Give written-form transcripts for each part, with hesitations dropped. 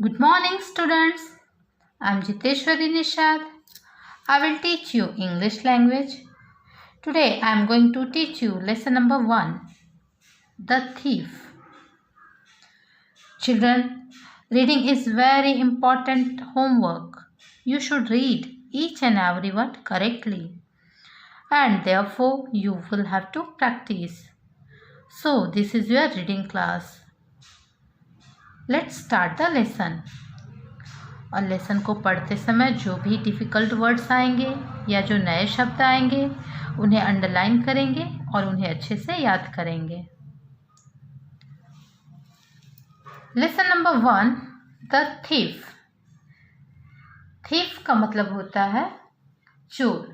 Good morning, students. I'm Jiteshwari Nishad. I will teach you English language. Today I'm going to teach you lesson number 1, The Thief. Children, reading is very important homework. You should read each and every word correctly, and therefore you will have to practice. So this is your reading class. Let's start the lesson. और lesson को पढ़ते समय जो भी difficult words आएंगे या जो नए शब्द आएंगे उन्हें अंडरलाइन करेंगे और उन्हें अच्छे से याद करेंगे। Lesson number 1, the thief. Thief का मतलब होता है चोर।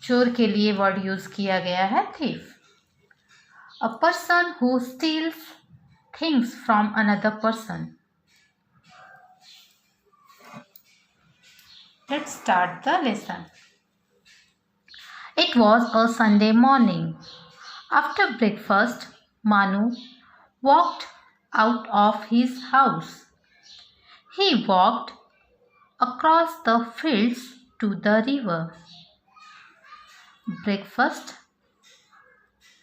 चोर के लिए वर्ड यूज किया गया है thief. A person who steels things from another person. Let's start the lesson. It was a Sunday morning. After breakfast, Manu walked out of his house. He walked across the fields to the river. Breakfast,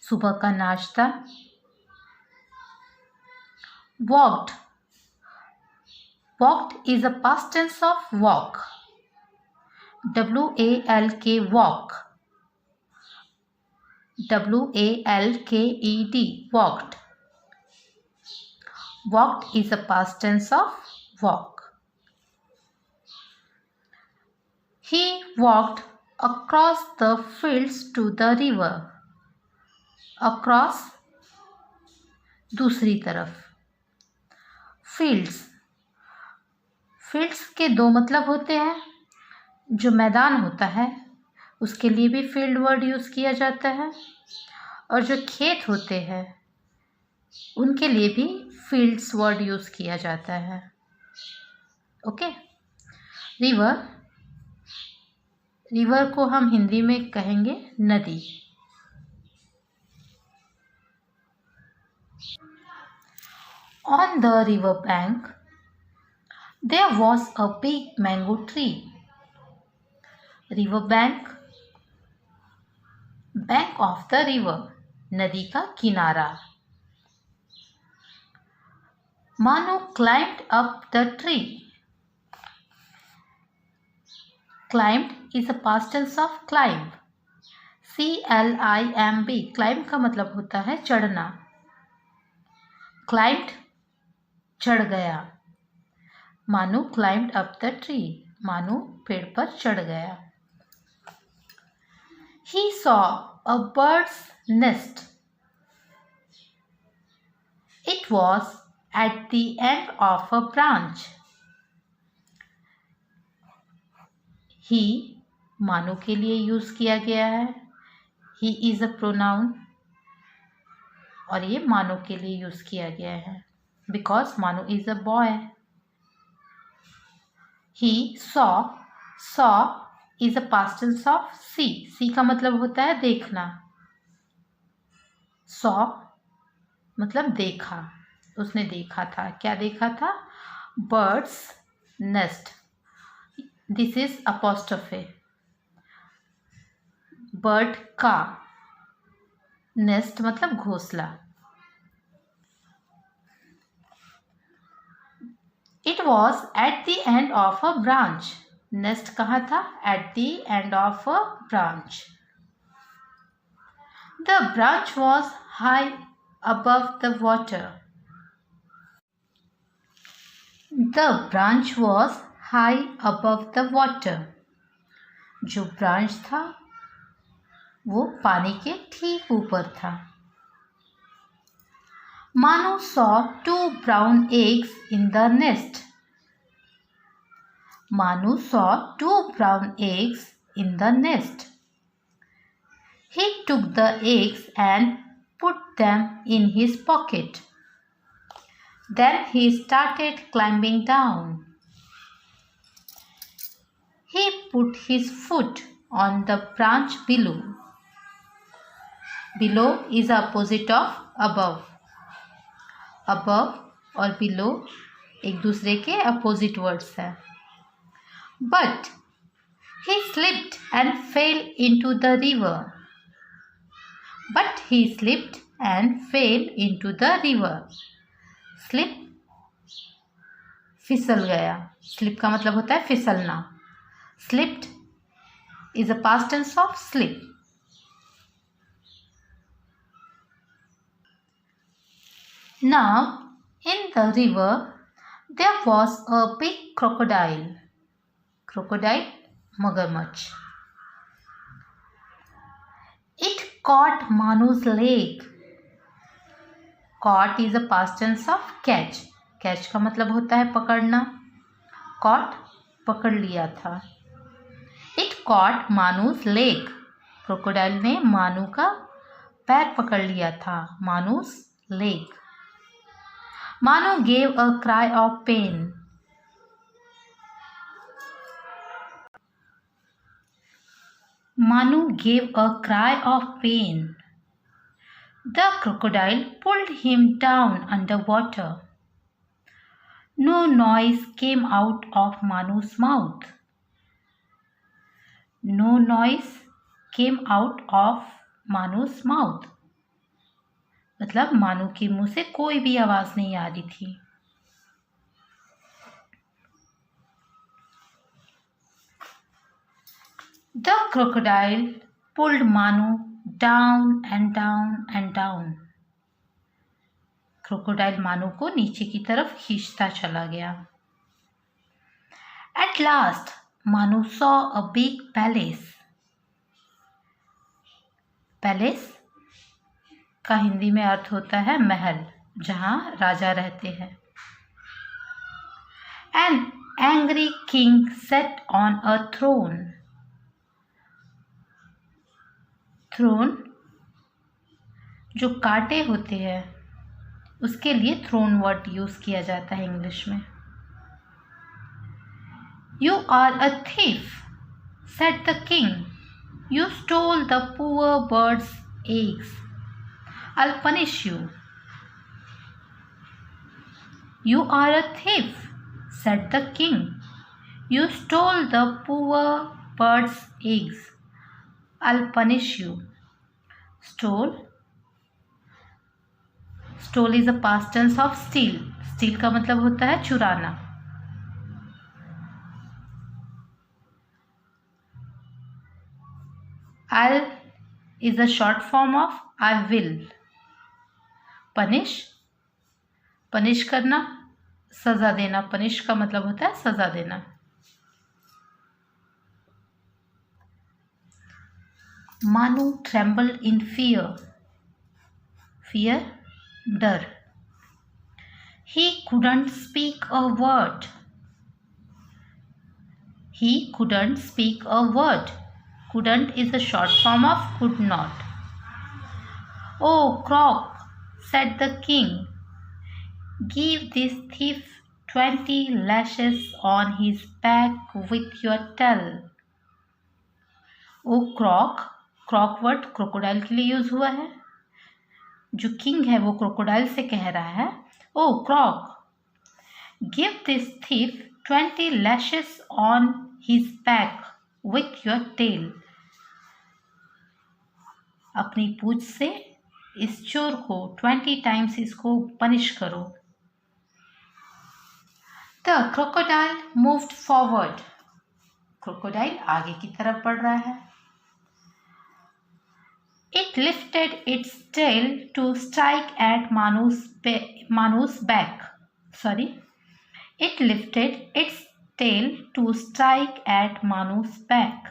सुबह का नाश्ता. Walked. Walked is a past tense of walk. W-A-L-K, walk. W-A-L-K-E-D, walked. Walked is a past tense of walk. He walked across the fields to the river. Across, दूसरी तरफ. Fields. Fields के दो मतलब होते हैं. जो मैदान होता है उसके लिए भी फील्ड वर्ड यूज़ किया जाता है और जो खेत होते हैं उनके लिए भी फील्ड्स वर्ड यूज़ किया जाता है. ओके. रिवर. रिवर को हम हिंदी में कहेंगे नदी. On the river bank there was a big mango tree. River bank, bank of the river, नदी का किनारा. मानु climbed up the tree. Climbed is a past tense of climb. C-L-I-M-B. Climb का मतलब होता है चढ़ना. Climbed, चढ़ गया. मानु climbed up the tree. मानु पेड़ पर चढ़ गया. He saw a bird's nest. It was at the end of a branch. He, मानो के लिए यूज किया गया है. He is a pronoun और ये मानो के लिए यूज किया गया है because मानो is a boy. He saw is a past tense of see. See का मतलब होता है देखना. saw मतलब देखा. उसने देखा था. क्या देखा था? Bird's nest. This is apostrophe. Bird का. Nest मतलब घोंसला. It was at the end of a branch. Nest कहाँ था? At the end of a branch. The branch was high above the water. The branch was high above the water. जो branch था वो पानी के ठीक ऊपर था. Manu saw 2 brown eggs in the nest. Manu saw 2 brown eggs in the nest. He took the eggs and put them in his pocket. Then he started climbing down. He put his foot on the branch below. Below is opposite of above. Above और below एक दूसरे के opposite words हैं। But he slipped and fell into the river. But he slipped and fell into the river. Slip फिसल गया। Slip का मतलब होता है फिसलना। Slipped is a past tense of slip. Now in the river there was a big crocodile. Crocodile, मगरमच्छ. It caught Manu's leg. Caught is a past tense of catch. Catch का मतलब होता है पकड़ना. Caught पकड़ लिया था. It caught Manu's leg. Crocodile ने मानू का पैर पकड़ लिया था. Manu's leg. Manu gave a cry of pain. Manu gave a cry of pain. The crocodile pulled him down underwater. No noise came out of Manu's mouth. No noise came out of Manu's mouth. मतलब मानू के मुंह से कोई भी आवाज नहीं आ रही थी. The crocodile pulled Manu down and down and down. Crocodile मानू को नीचे की तरफ खींचता चला गया. At last, Manu saw a big palace. Palace का हिंदी में अर्थ होता है महल, जहां राजा रहते हैं. An angry king sat on a throne. Throne जो कांटे होते हैं उसके लिए थ्रोन वर्ड यूज किया जाता है इंग्लिश में. You are a thief, said the king. You stole the poor bird's eggs. I'll punish you. You are a thief, said the king. You stole the poor bird's eggs. I'll punish you. Stole is a past tense of steal. Steal का मतलब होता है चुराना. I'll is a short form of I will. Punish करना, सजा देना. Punish का मतलब होता है सजा देना. Manu trembled in fear. Fear, डर. He couldn't speak a word. He couldn't speak a word. Couldn't is a short form of could not. Oh, Croc, said the king, give this thief 20 lashes on his back with your tail. Oh, Croc. Croc word crocodile के लिए use हुआ है. जो king है वो crocodile से कह रहा है, oh croc, give this thief 20 lashes on his back with your tail. अपनी पूंछ से इस चोर को 20 टाइम्स इसको पनिश करो. The crocodile moved forward. Crocodile आगे की तरफ बढ़ रहा है. It lifted its tail to strike at Manu's back. It lifted its tail to strike at Manu's back.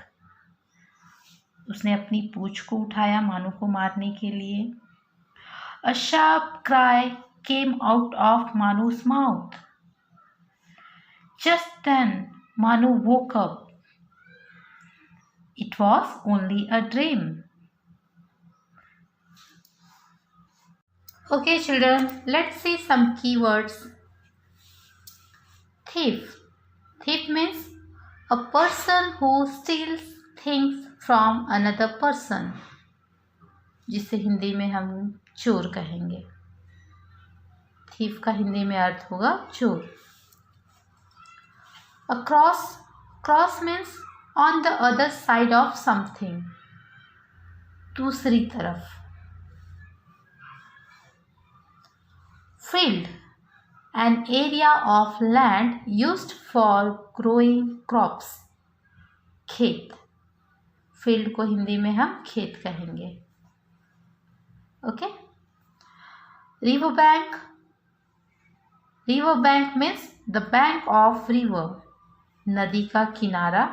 उसने अपनी पूंछ को उठाया मानू को मारने के लिए. A sharp cry came out of Manu's mouth. Just then, Manu woke up. It was only a dream. Okay children, let's see some keywords. Thief. Thief means a person who steals things from another person, जिसे हिंदी में हम चोर कहेंगे. Thief का हिंदी में अर्थ होगा चोर। Across, cross means on the other side of something, दूसरी तरफ। Field, an area of land used for growing crops, खेत, फील्ड को हिंदी में हम खेत कहेंगे। Okay. River bank, river bank means the bank of river, नदी का किनारा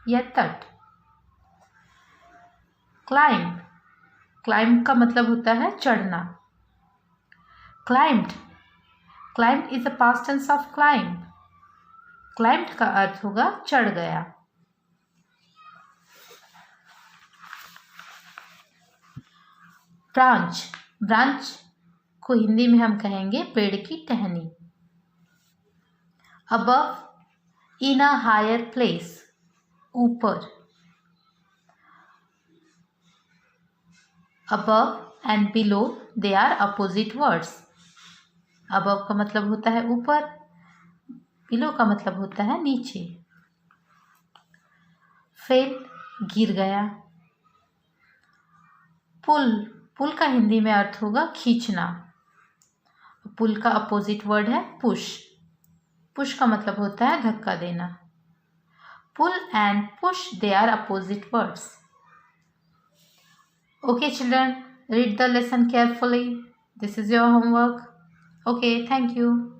या तट। क्लाइंब, क्लाइंब का मतलब होता है चढ़ना। Climbed, climb is a past tense of climb, climbed का अर्थ होगा चढ़ गया। ब्रांच, ब्रांच को हिंदी में हम कहेंगे पेड़ की टहनी। Above, in a higher place, ऊपर। Above and below they are opposite words. Above का मतलब होता है ऊपर, बिलो का मतलब होता है नीचे। फेल, गिर गया। पुल, पुल का हिंदी में अर्थ होगा खींचना। पुल का अपोजिट वर्ड है पुश, पुश का मतलब होता है धक्का देना। Pull and push they are opposite words. Okay children, read the lesson carefully. This is your homework. Okay, thank you.